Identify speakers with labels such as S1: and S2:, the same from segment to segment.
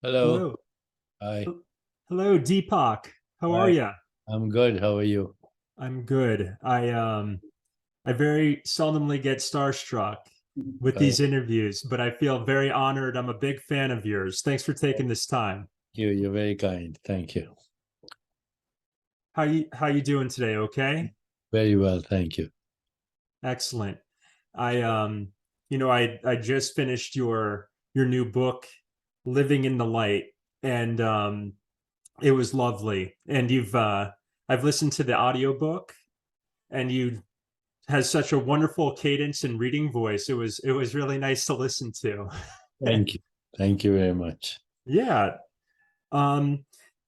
S1: Hello.
S2: Hello.
S1: Hi.
S2: Hello, Deepak. How are
S1: Hi.
S2: you?
S1: I'm good. How are you?
S2: I'm good. I very seldomly get starstruck with
S1: Uh,
S2: these interviews, but I feel very honored. I'm a big fan of yours. Thanks for taking this time.
S1: You're very kind. Thank you.
S2: How you doing today? Okay?
S1: Very well. Thank you.
S2: Excellent. I I just finished your new book, Living in the Light, and it was lovely. And I've listened to the audiobook and you has such a wonderful cadence and reading voice. It was really nice to listen to.
S1: Thank you. Thank you very much.
S2: Yeah. Um,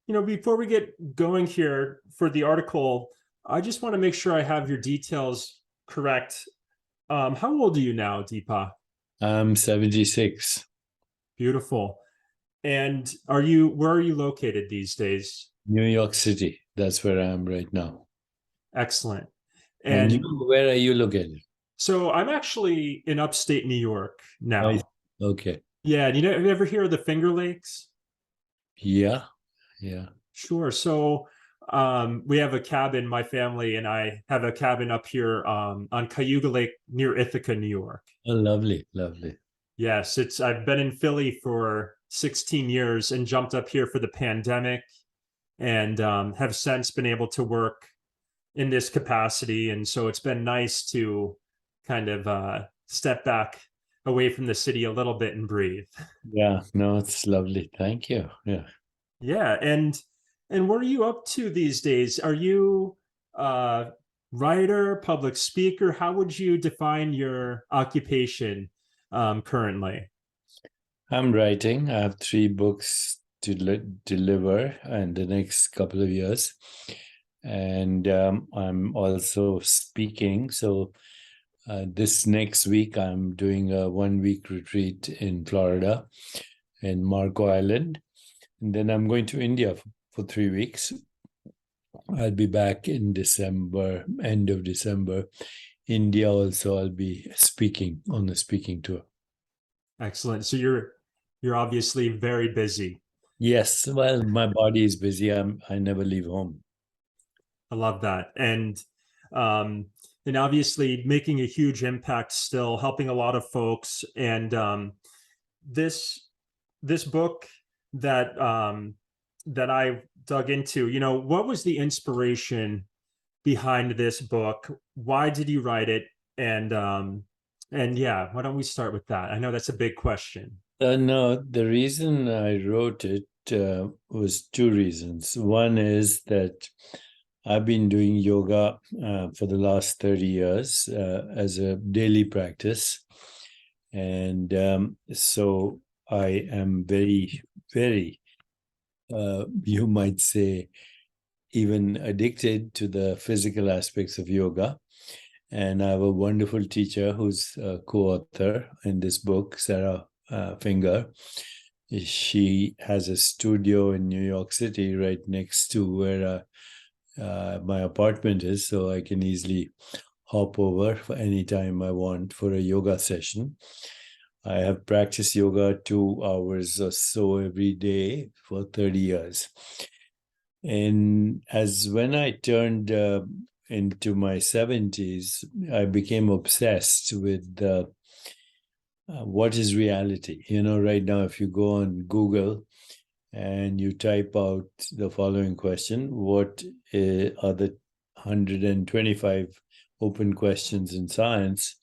S2: before we get going here for the article, I just want to make sure I have your details correct. How old are you now, Deepa?
S1: I'm 76,
S2: Beautiful. And where are you located these days?
S1: New York City. That's where I am right now.
S2: Excellent.
S1: And you,
S2: And
S1: where are you located?
S2: so I'm actually in upstate New York
S1: I,
S2: now.
S1: okay.
S2: Yeah. And have you ever hear of the Finger Lakes?
S1: Yeah. Yeah.
S2: Sure. So we have a cabin, my family and I have a cabin up here on Cayuga Lake near Ithaca, New York.
S1: Oh, lovely. Lovely.
S2: Yes, I've been in Philly for 16 years and jumped up here for the pandemic and have since been able to work in this capacity. And so it's been nice to kind of step back away from the city a little bit and breathe.
S1: Yeah. No, it's lovely. Thank you. Yeah.
S2: Yeah, and what are you up to these days? Are you a writer, public speaker? How would you define your occupation currently?
S1: I'm writing. I have three books to deliver in the next couple of years. And I'm also speaking. So this next week, I'm doing a 1 week retreat in Florida, in Marco Island. And then I'm going to India for 3 weeks. I'll be back in December, end of December. India also, I'll be speaking on a speaking tour.
S2: Excellent. So you're obviously very busy.
S1: Yes, well, my body is busy. I never leave home.
S2: I love that. Um and obviously making a huge impact still, helping a lot of folks. And this this book that I dug into, what was the inspiration behind this book? Why did you write it? And yeah, why don't we start with that? I know that's a big question.
S1: No, the reason I wrote it was two reasons. One is that I've been doing yoga for the last 30 years as a daily practice. And so I am very, very, you might say, even addicted to the physical aspects of yoga. And I have a wonderful teacher who's a co-author in this book, Sarah Finger. She has a studio in New York City right next to where my apartment is, so I can easily hop over for any time I want for a yoga session. I have practiced yoga 2 hours or so every day for 30 years. And as when I turned into my 70s, I became obsessed with what is reality. Right now, if you go on Google and you type out the following question, what are the 125 open questions in science?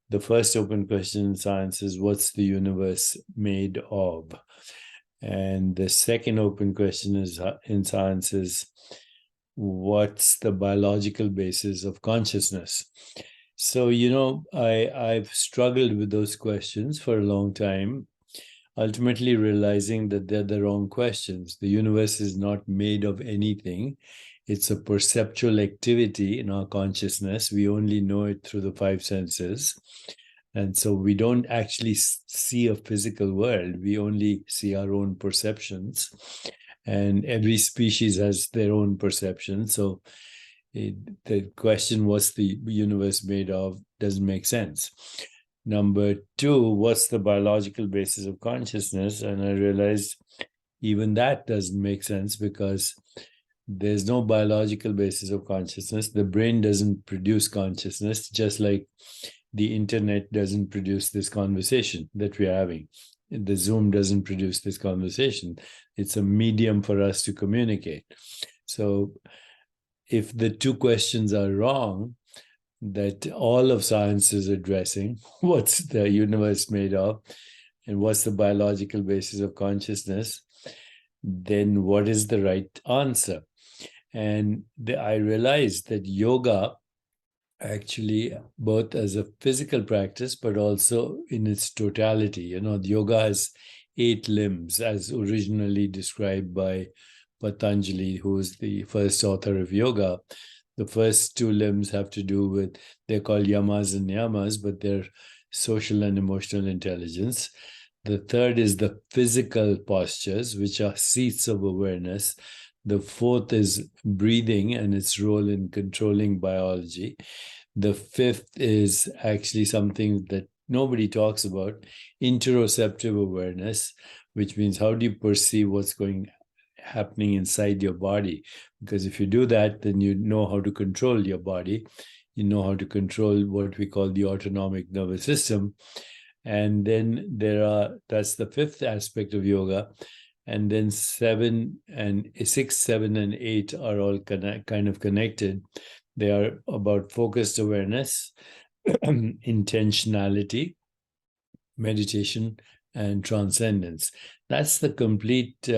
S1: The first open question in science is, what's the universe made of? And the second open question is in science is, what's the biological basis of consciousness? So, I've struggled with those questions for a long time, ultimately realizing that they're the wrong questions. The universe is not made of anything. It's a perceptual activity in our consciousness. We only know it through the five senses. And so we don't actually see a physical world. We only see our own perceptions. And every species has their own perception. So the question, what's the universe made of, doesn't make sense. Number two, what's the biological basis of consciousness? And I realized even that doesn't make sense because there's no biological basis of consciousness. The brain doesn't produce consciousness, just like the internet doesn't produce this conversation that we're having. The Zoom doesn't produce this conversation. It's a medium for us to communicate. So if the two questions are wrong, that all of science is addressing, what's the universe made of, and what's the biological basis of consciousness, then what is the right answer? And I realized that yoga actually, both as a physical practice, but also in its totality, yoga has 8 limbs as originally described by Patanjali, who is the first author of yoga. The first 2 limbs have to do with, they're called yamas and niyamas, but they're social and emotional intelligence. The third is the physical postures, which are seats of awareness. The fourth is breathing and its role in controlling biology. The fifth is actually something that nobody talks about, interoceptive awareness, which means how do you perceive what's happening inside your body? Because if you do that, then you know how to control your body. You know how to control what we call the autonomic nervous system. And then that's the fifth aspect of yoga. And then 6, 7, and 8 are all kind of connected. They are about focused awareness, intentionality, meditation, and transcendence. That's the complete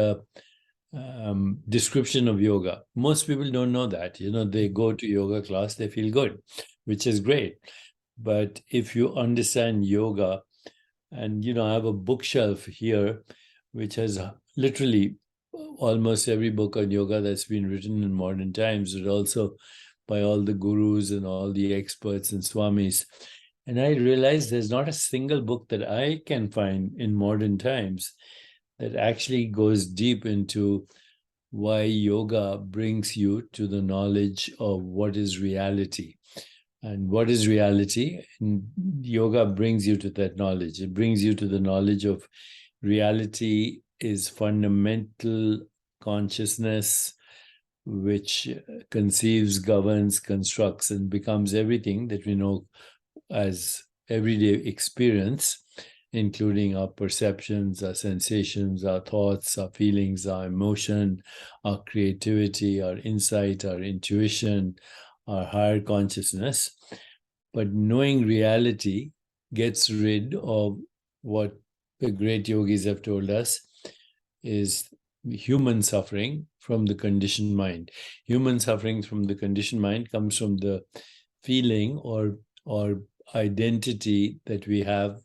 S1: description of yoga. Most people don't know that. They go to yoga class, they feel good, which is great. But if you understand yoga, and I have a bookshelf here which has literally almost every book on yoga that's been written in modern times, but also by all the gurus and all the experts and swamis. And I realized there's not a single book that I can find in modern times that actually goes deep into why yoga brings you to the knowledge of what is reality. And what is reality? And yoga brings you to that knowledge. It brings you to the knowledge of reality is fundamental consciousness, which conceives, governs, constructs, and becomes everything that we know as everyday experience, including our perceptions, our sensations, our thoughts, our feelings, our emotion, our creativity, our insight, our intuition, our higher consciousness. But knowing reality gets rid of what the great yogis have told us is human suffering from the conditioned mind. Human suffering from the conditioned mind comes from the feeling or identity that we have,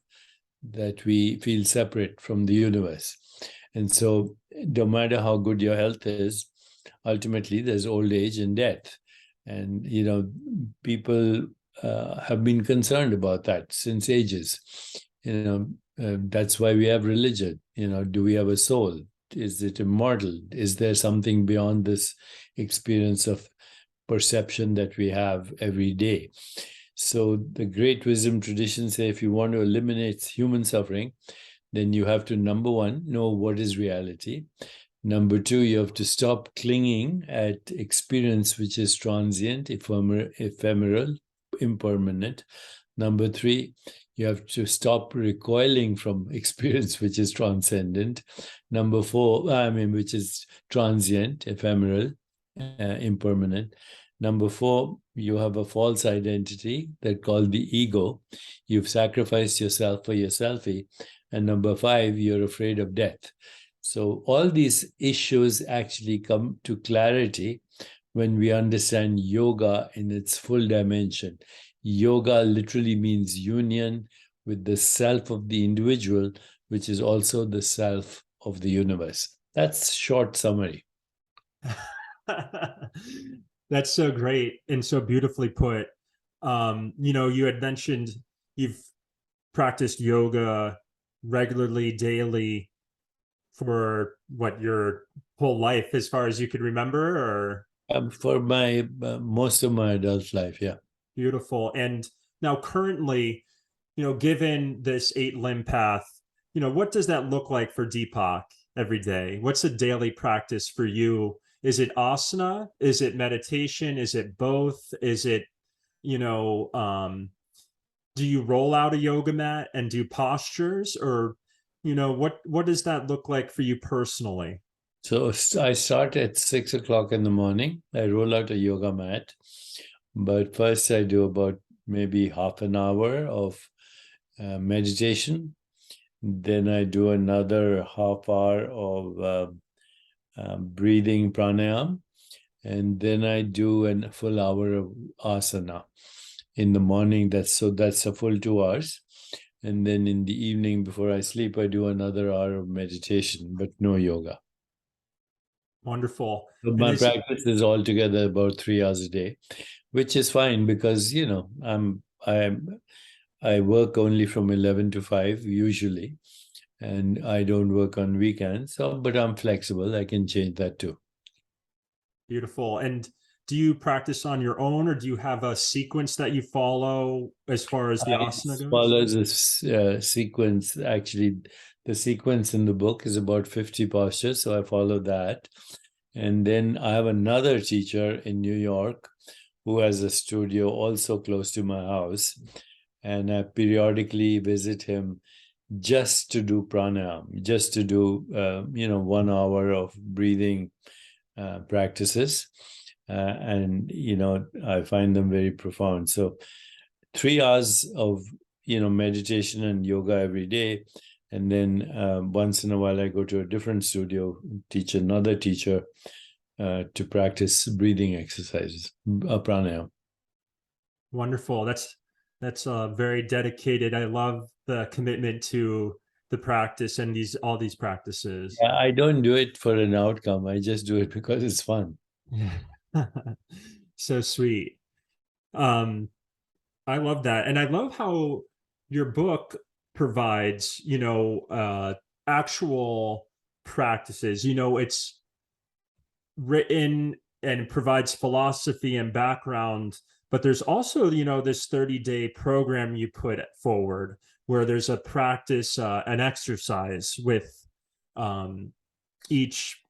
S1: that we feel separate from the universe. And so no matter how good your health is, ultimately there's old age and death. And, people have been concerned about that since ages. That's why we have religion. Do we have a soul? Is it immortal? Is there something beyond this experience of perception that we have every day? So the great wisdom traditions say if you want to eliminate human suffering, then you have to, number one, know what is reality. Number two, you have to stop clinging at experience which is transient, ephemeral, impermanent. Number three, you have to stop recoiling from experience which is transcendent. Number four, which is transient, ephemeral, impermanent. Number four, you have a false identity that called the ego. You've sacrificed yourself for your selfie. And number five, you're afraid of death. So all these issues actually come to clarity when we understand yoga in its full dimension. Yoga literally means union with the self of the individual, which is also the self of the universe. That's short summary.
S2: That's so great and so beautifully put. You had mentioned you've practiced yoga regularly, daily for what, your whole life, as far as you could remember, or
S1: for my most of my adult life, yeah.
S2: Beautiful. And now currently, given this 8 limb path, what does that look like for Deepak every day? What's a daily practice for you? Is it asana? Is it meditation? Is it both? Is it, you know, do you roll out a yoga mat and do postures, or, what does that look like for you personally?
S1: So I start at 6 o'clock in the morning. I roll out a yoga mat, but first I do about maybe half an hour of meditation. Then I do another half hour of breathing pranayam, and then I do a full hour of asana in the morning. That's a full 2 hours. And then in the evening before I sleep, I do another hour of meditation, but no yoga.
S2: Wonderful.
S1: So
S2: And
S1: my practice is altogether about 3 hours a day, which is fine because I work only from 11 to 5 usually, and I don't work on weekends. So, but I'm flexible. I can change that too.
S2: beautiful. And do you practice on your own, or do you have a sequence that you follow as far as the
S1: I
S2: asana goes?
S1: follow this sequence. Actually, the sequence in the book is about 50 postures, so I follow that. And then I have another teacher in New York who has a studio also close to my house. And I periodically visit him just to do pranayam, just to do, 1 hour of breathing practices. And, I find them very profound. So 3 hours of, meditation and yoga every day. And then once in a while, I go to a different studio, teach another teacher to practice breathing exercises, pranayam.
S2: Wonderful. That's very dedicated. I love the commitment to the practice and all these practices.
S1: Yeah, I don't do it for an outcome. I just do it because it's fun.
S2: So sweet. Um, I love that. And I love how your book provides, actual practices. It's written and provides philosophy and background, but there's also, this 30-day program you put forward where there's a practice, an exercise with each,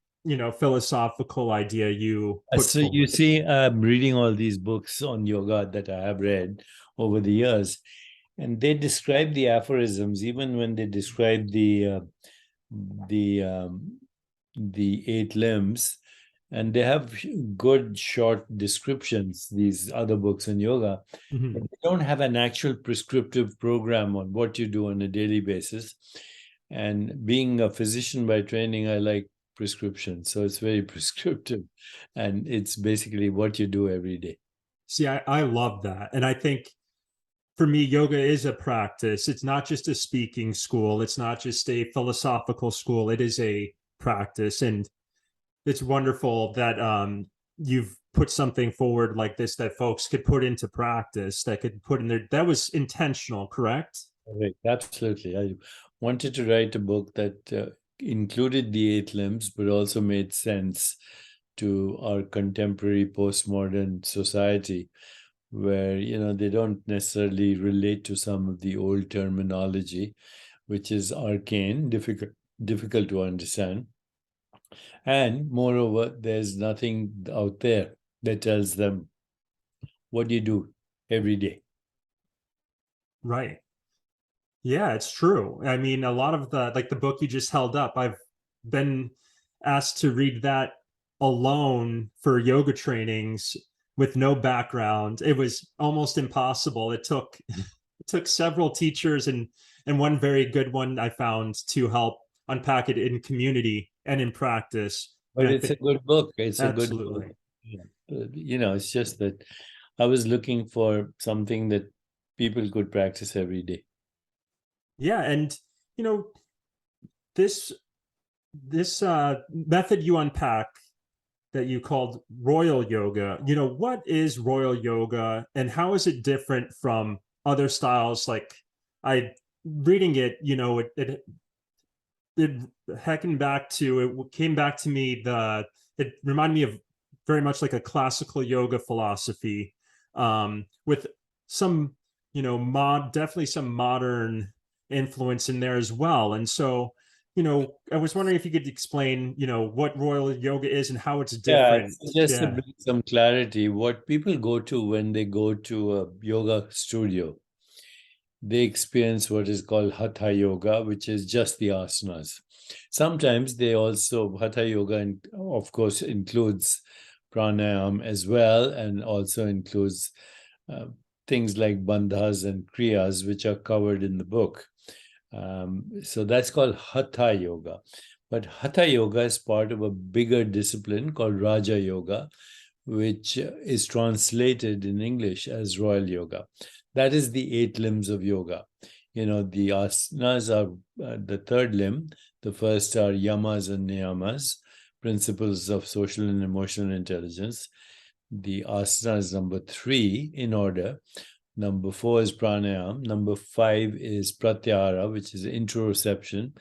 S2: philosophical idea you put
S1: So you
S2: forward.
S1: see, I'm reading all these books on yoga that I have read over the years, and they describe the aphorisms, even when they describe the um, the 8 limbs, and they have good short descriptions. These other books on yoga, but
S2: Mhm.
S1: they don't have an actual prescriptive program on what you do on a daily basis. And being a physician by training, I like prescription, so it's very prescriptive, and it's basically what you do every day.
S2: See, I love that. And I think for me, yoga is a practice. It's not just a speaking school, it's not just a philosophical school, it is a practice. And it's wonderful that you've put something forward like this that folks could put into practice, that could put in there. That was intentional, correct?
S1: Right, absolutely. I wanted to write a book that included the 8 limbs, but also made sense to our contemporary postmodern society, where they don't necessarily relate to some of the old terminology, which is arcane, difficult to understand. And moreover, there's nothing out there that tells them what you do every day.
S2: Right. Yeah, it's true. I mean, a lot of the book you just held up, I've been asked to read that alone for yoga trainings with no background. It was almost impossible. It took several teachers and one very good one I found to help unpack it in community and in practice. And
S1: But
S2: I
S1: it's a
S2: think
S1: good book. It's a good book.
S2: absolutely.
S1: Yeah. It's just that I was looking for something that people could practice every day.
S2: Yeah, and you know, this this method you unpack that you called royal yoga, what is royal yoga and how is it different from other styles? Like, I reading it, it hecking back to it came back to me, it reminded me of very much like a classical yoga philosophy, with some definitely some modern influence in there as well. And so, I was wondering if you could explain, what royal yoga is and how it's
S1: Yeah,
S2: different.
S1: so just to
S2: Yeah.
S1: bring some clarity, what people go to when they go to a yoga studio, they experience what is called hatha yoga, which is just the asanas. Sometimes they also, hatha yoga, of course, includes pranayam as well, and also includes uh, things like bandhas and kriyas, which are covered in the book. So that's called hatha yoga. But hatha yoga is part of a bigger discipline called Raja Yoga, which is translated in English as Royal Yoga. That is the 8 limbs of yoga. The asanas are the third limb. The first are yamas and niyamas, principles of social and emotional intelligence. The asana is number 3 in order. Number 4 is pranayam. Number 5 is pratyahara, which is interoception.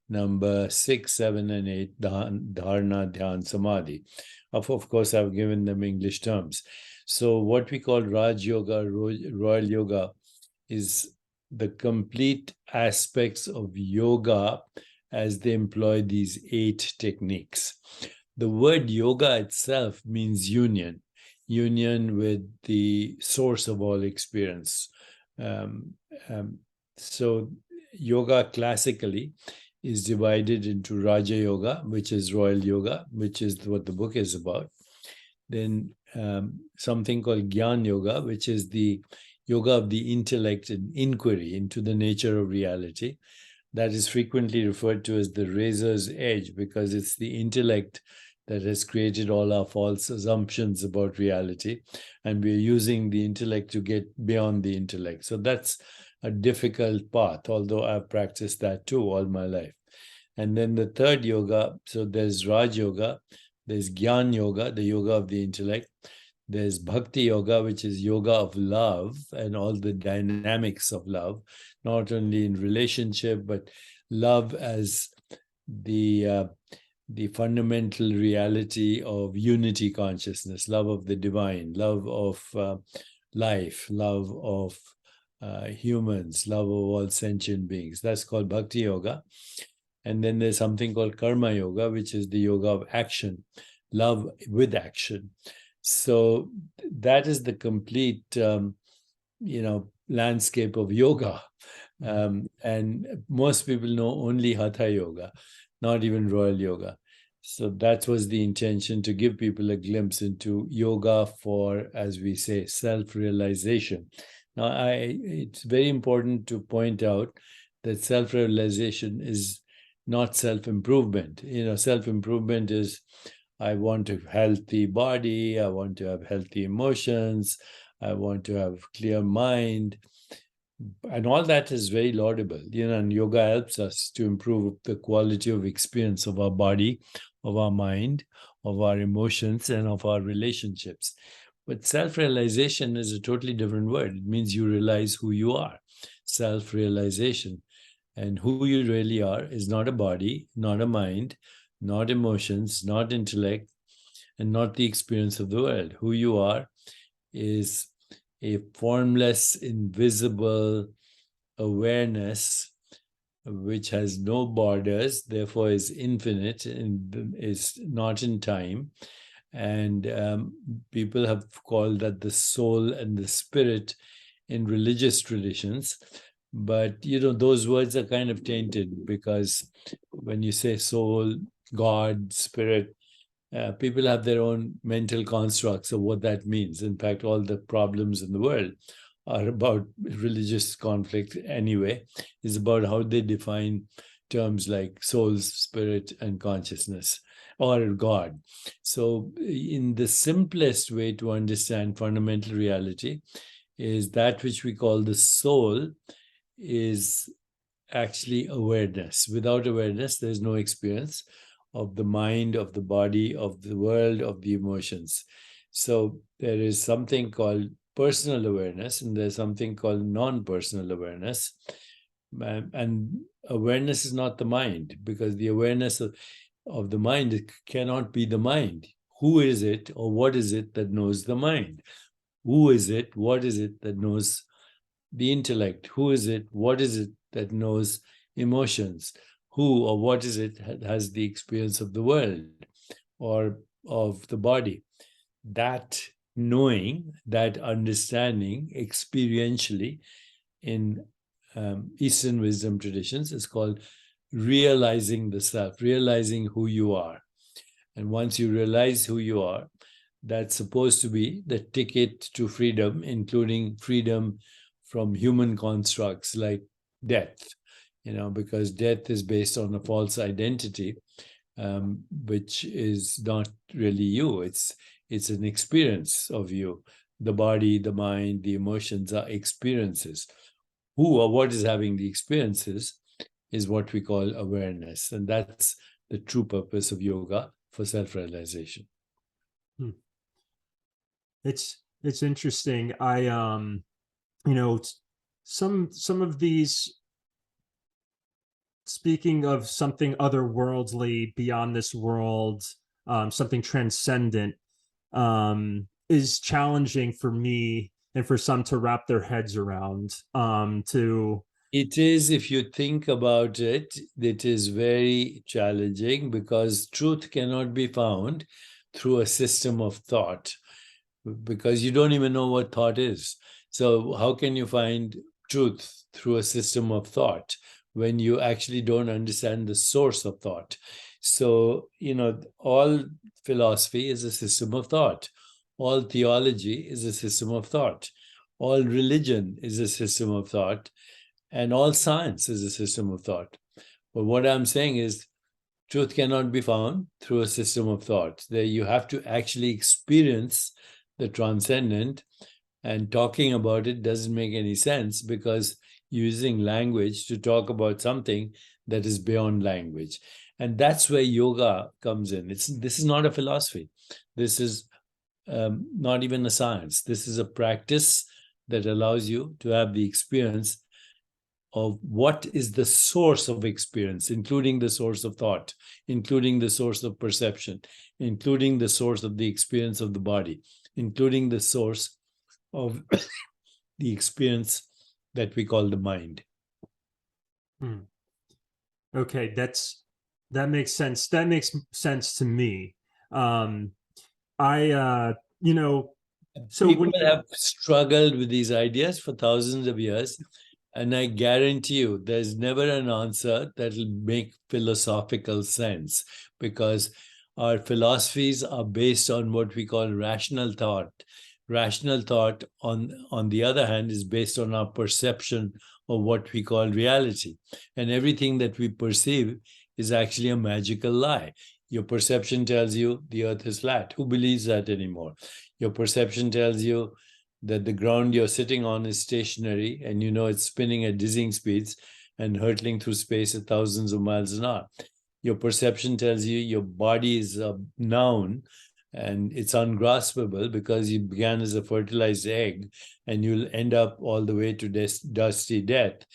S1: Number 6, 7, and 8, dharana, dhyan, samadhi. Of course, I've given them English terms. So what we call Raj Yoga, Royal Yoga, is the complete aspects of yoga as they employ these 8 techniques. The word yoga itself means union with the source of all experience. Um, um, so yoga classically is divided into Raja Yoga, which is Royal Yoga, which is what the book is about. Then something called Gyan Yoga, which is the yoga of the intellect and inquiry into the nature of reality. That is frequently referred to as the razor's edge because it's the intellect that has created all our false assumptions about reality. And we're using the intellect to get beyond the intellect. So that's a difficult path, although I've practiced that too all my life. And then the third yoga, so there's Raj Yoga, there's Gyan Yoga, the yoga of the intellect. There's Bhakti Yoga, which is yoga of love and all the dynamics of love, not only in relationship, but love as the fundamental reality of unity consciousness, love of the divine, love of life, love of humans, love of all sentient beings. That's called Bhakti Yoga. And then there's something called Karma Yoga, which is the yoga of action, love with action. So that is the complete, landscape of yoga. And most people know only Hatha Yoga, not even Royal Yoga. So that was the intention, to give people a glimpse into yoga for, as we say, self-realization. Now, it's very important to point out that self-realization is not self-improvement. Self-improvement is, I want a healthy body, I want to have healthy emotions, I want to have clear mind. And all that is very laudable, and yoga helps us to improve the quality of experience of our body, of our mind, of our emotions, and of our relationships. But self-realization is a totally different word. It means you realize who you are. Self-realization. And who you really are is not a body, not a mind, not emotions, not intellect, and not the experience of the world. Who you are is a formless, invisible awareness which has no borders, therefore is infinite and is not in time. And people have called that the soul and the spirit in religious traditions. But, those words are kind of tainted because when you say soul, God, spirit, people have their own mental constructs of what that means. In fact, all the problems in the world are about religious conflict anyway, is about how they define terms like soul, spirit, and consciousness, or God. So in the simplest way to understand fundamental reality is that which we call the soul is actually awareness. Without awareness, there's no experience of the mind, of the body, of the world, of the emotions. So there is something called personal awareness, and there's something called non-personal awareness. And awareness is not the mind, because the awareness of the mind cannot be the mind. Who is it or what is it that knows the mind? Who is it? What is it that knows the intellect. Who is it? What is it that knows emotions? Who or what is it that has the experience of the world or of the body? That knowing, that understanding experientially in Eastern wisdom traditions is called realizing the self, realizing who you are. And once you realize who you are, that's supposed to be the ticket to freedom, including freedom from human constructs like death, because death is based on a false identity, which is not really you. It's an experience of you. The body, the mind, the emotions are experiences. Who or what is having the experiences is what we call awareness. And that's the true purpose of yoga, for self-realization.
S2: It's interesting. Some of these, speaking of something otherworldly, beyond this world, something transcendent, is challenging for me and for some to wrap their heads around.
S1: It is, if you think about it, it is very challenging because truth cannot be found through a system of thought, because you don't even know what thought is. So how can you find truth through a system of thought when you actually don't understand the source of thought? So, all philosophy is a system of thought. All theology is a system of thought. All religion is a system of thought. And all science is a system of thought. But what I'm saying is, truth cannot be found through a system of thought. There you have to actually experience the transcendent, and talking about it doesn't make any sense because using language to talk about something that is beyond language. And that's where yoga comes in. This is not a philosophy. This is not even a science. This is a practice that allows you to have the experience of what is the source of experience, including the source of thought, including the source of perception, including the source of the experience of the body, including the source of the experience that we call the mind.
S2: Okay, that makes sense. That makes sense to me. So
S1: people have struggled with these ideas for thousands of years, and I guarantee you there's never an answer that'll make philosophical sense, because our philosophies are based on what we call rational thought. Rational thought, on the other hand, is based on our perception of what we call reality. And everything that we perceive is actually a magical lie. Your perception tells you the earth is flat. Who believes that anymore? Your perception tells you that the ground you're sitting on is stationary, and it's spinning at dizzying speeds and hurtling through space at thousands of miles an hour. Your perception tells you your body is a noun and it's ungraspable because you began as a fertilized egg, and you'll end up all the way to dusty death,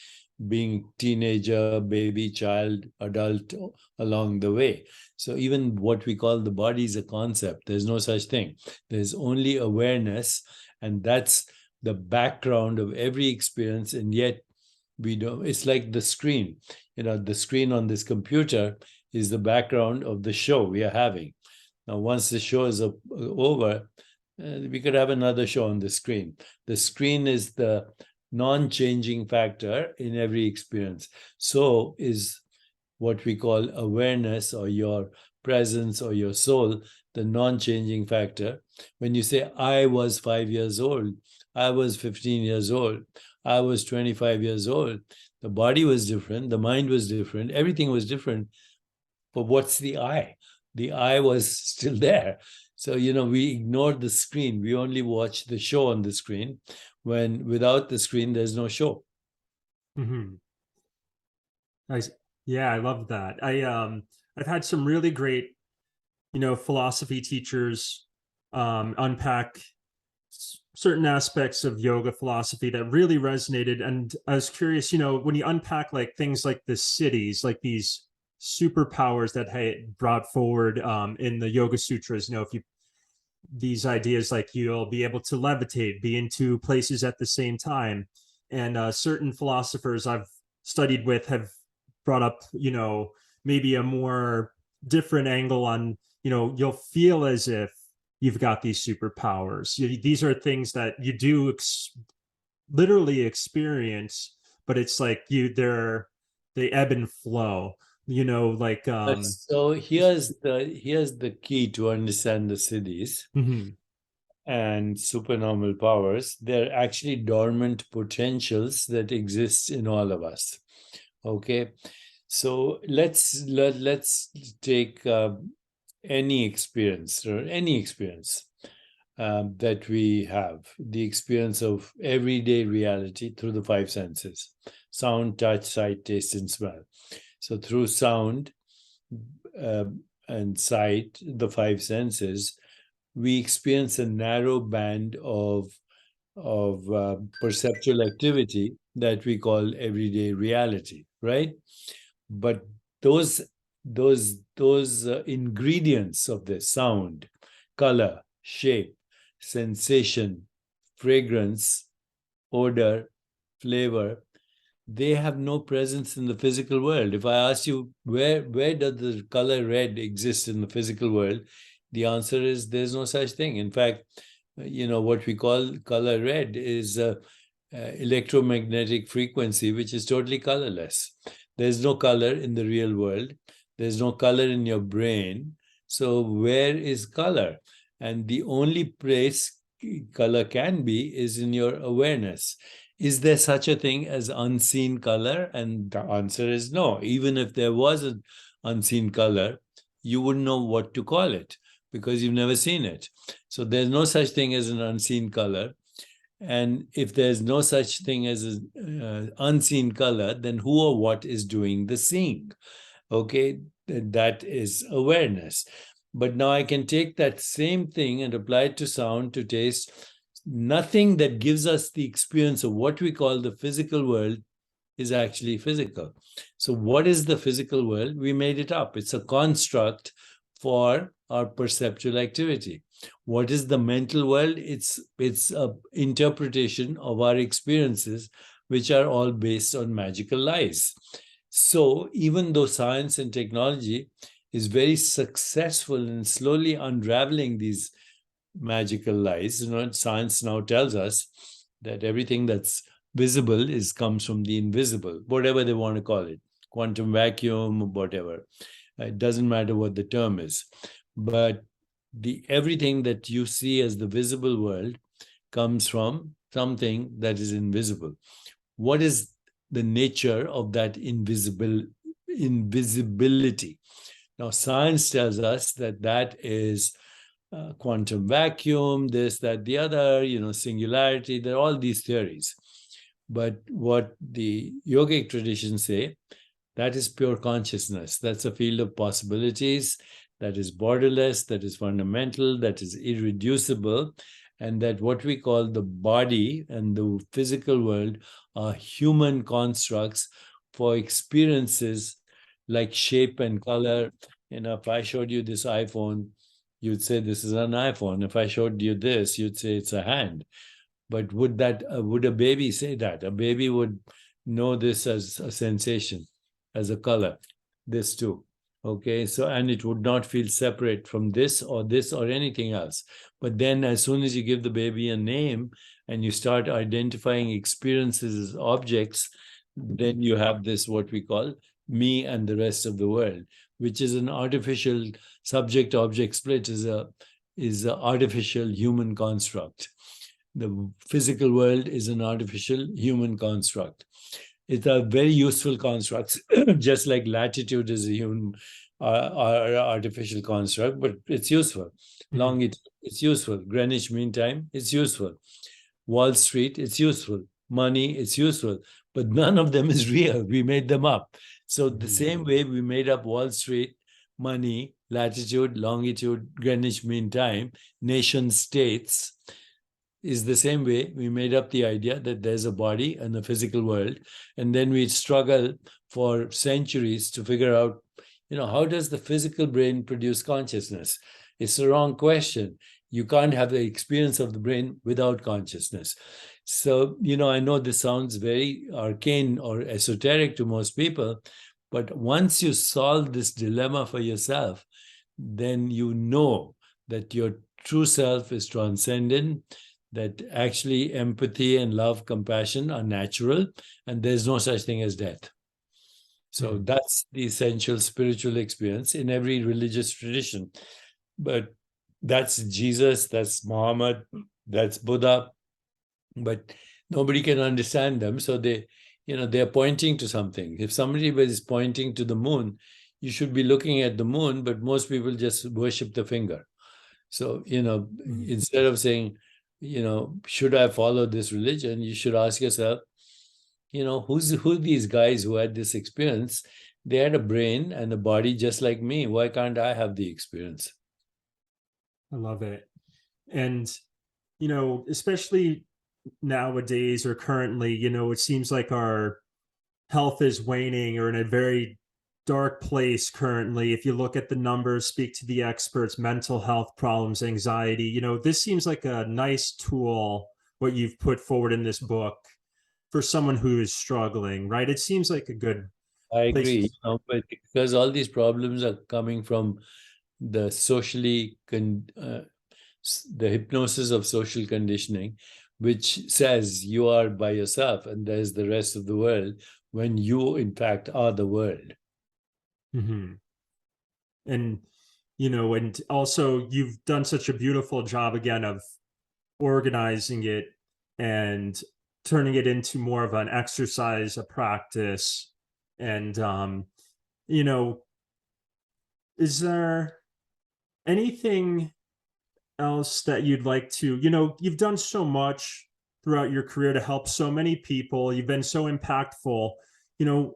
S1: being teenager, baby, child, adult along the way. So even what we call the body is a concept. There's no such thing. There's only awareness, and that's the background of every experience. And yet we don't. It's like the screen. The screen on this computer is the background of the show we are having. Now, once the show is over, we could have another show on the screen. The screen is the non-changing factor in every experience. So is what we call awareness, or your presence, or your soul, the non-changing factor. When you say, I was 5 years old, I was 15 years old, I was 25 years old, the body was different, the mind was different, everything was different. But what's the I? The I was still there. So, we ignored the screen. We only watch the show on the screen, when without the screen, there's no show.
S2: Mm-hmm. I love that. I've had some really great, philosophy teachers unpack certain aspects of yoga philosophy that really resonated. And I was curious, when you unpack like things like the cities, like these superpowers that brought forward in the Yoga Sutras, if you these ideas like you'll be able to levitate, be in two places at the same time. And certain philosophers I've studied with have brought up, maybe a more different angle on, you'll feel as if you've got these superpowers. These are things that you do literally experience, but it's like they ebb and flow, like
S1: So here's the key to understand the siddhis
S2: mhm,
S1: and supernormal powers. They're actually dormant potentials that exist in all of us. Okay, so let's take any experience that we have, the experience of everyday reality through the five senses: sound, touch, sight, taste, and smell. So through sound uh, and sight, the five senses, we experience a narrow band of perceptual activity that we call everyday reality, right? But those those ingredients of the sound, color, shape, sensation, fragrance, odor, flavor, they have no presence in the physical world. If I ask you where does the color red exist in the physical world, the answer is there's no such thing. In fact, what we call color red is electromagnetic frequency, which is totally colorless. There's no color in the real world. There's no color in your brain. So where is color? And the only place color can be is in your awareness. Is there such a thing as unseen color? And the answer is no. Even if there was an unseen color, you wouldn't know what to call it because you've never seen it. So there's no such thing as an unseen color. And if there's no such thing as an unseen color, then who or what is doing the seeing? Okay, that is awareness. But now I can take that same thing and apply it to sound, to taste. Nothing that gives us the experience of what we call the physical world is actually physical. So what is the physical world? We made it up. It's a construct for our perceptual activity. What is the mental world? It's an interpretation of our experiences, which are all based on magical lies. So even though science and technology is very successful in slowly unraveling these magical lies, science now tells us that everything that's visible comes from the invisible, whatever they want to call it, quantum vacuum, whatever. It doesn't matter what the term is, but everything that you see as the visible world comes from something that is invisible. What is the nature of that invisibility? Now, science tells us that is quantum vacuum, this, that, the other, singularity. There are all these theories. But what the yogic traditions say, that is pure consciousness. That's a field of possibilities that is borderless, that is fundamental, that is irreducible, and that what we call the body and the physical world are human constructs for experiences like shape and color. If I showed you this iPhone, you'd say this is an iPhone. If I showed you this, you'd say it's a hand. But would a baby say that? A baby would know this as a sensation, as a color, this too. Okay, so, and it would not feel separate from this or anything else. But then as soon as you give the baby a name and you start identifying experiences as objects, then you have this, what we call me and the rest of the world, which is an artificial subject-object split, is an artificial human construct. The physical world is an artificial human construct. It's a very useful construct, just like latitude is a human artificial construct, but it's useful. Longitude, it's useful. Greenwich Mean Time, it's useful. Wall Street, it's useful. Money, it's useful. But none of them is real. We made them up. So the same way we made up Wall Street, money, latitude, longitude, Greenwich Mean Time, nation states, is the same way we made up the idea that there's a body and a physical world. And then we struggle for centuries to figure out, how does the physical brain produce consciousness? It's the wrong question. You can't have the experience of the brain without consciousness. So, I know this sounds very arcane or esoteric to most people, but once you solve this dilemma for yourself, then you know that your true self is transcendent, that actually empathy and love, compassion are natural, and there's no such thing as death. So that's the essential spiritual experience in every religious tradition. But that's Jesus, that's Muhammad, that's Buddha, but nobody can understand them. So they're pointing to something. If somebody is pointing to the moon, you should be looking at the moon, but most people just worship the finger. So, instead of saying, should I follow this religion, you should ask yourself, who these guys who had this experience? They had a brain and a body just like me. Why can't I have the experience?
S2: I love it. And, especially nowadays or currently, it seems like our health is waning or in a very dark place currently. If you look at the numbers, speak to the experts, mental health problems, anxiety, this seems like a nice tool, what you've put forward in this book for someone who is struggling, right? It seems like a good
S1: I
S2: place.
S1: agree, but because all these problems are coming from the the hypnosis of social conditioning, which says you are by yourself and there's the rest of the world, when you, in fact, are the world.
S2: Mm-hmm. And, and also you've done such a beautiful job again of organizing it and turning it into more of an exercise, a practice. And, is there anything else that you'd like to, you've done so much throughout your career to help so many people. You've been so impactful, you know,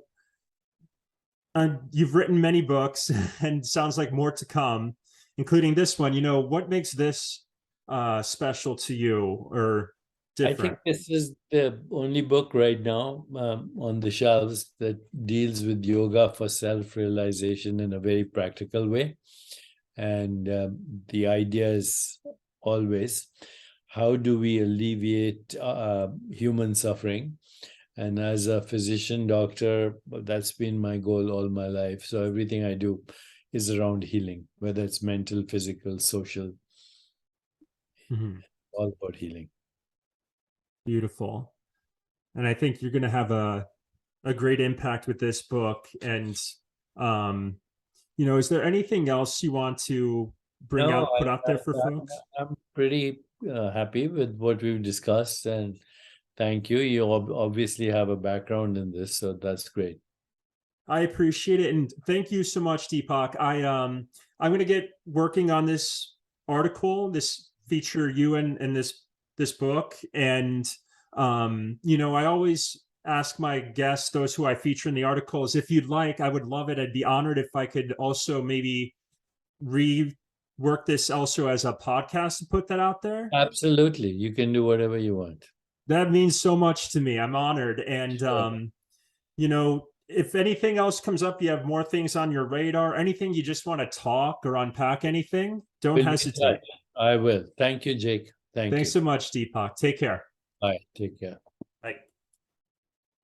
S2: you've written many books and sounds like more to come, including this one. What makes this special to you or
S1: I think
S2: different?
S1: this is the only book right now on the shelves that deals with yoga for self-realization in a very practical way. And the idea is always, how do we alleviate human suffering? And as a physician, doctor, that's been my goal all my life. So everything I do is around healing, whether it's mental, physical, social,
S2: Mhm.
S1: all about healing.
S2: Beautiful. And I think you're going to have a great impact with this book. And, um, is there anything else you want to bring
S1: No,
S2: out, put out there for folks?
S1: I'm pretty happy with what we've discussed, and thank you. You obviously have a background in this, so that's great.
S2: I appreciate it, and thank you so much, Deepak. I'm going to get working on this article, this feature you in this book, and I always ask my guests, those who I feature in the articles, if you'd like, I would love it. I'd be honored if I could also maybe rework this also as a podcast and put that out there.
S1: Absolutely, you can do whatever you want.
S2: That means so much to me. I'm honored, and
S1: Sure.
S2: if anything else comes up, you have more things on your radar, anything you just want to talk or unpack anything, don't
S1: We'll be in
S2: hesitate.
S1: touch. I will. Thank you, Jake. Thank
S2: Thanks
S1: you.
S2: so much, Deepak. Take care.
S1: Bye. Take care.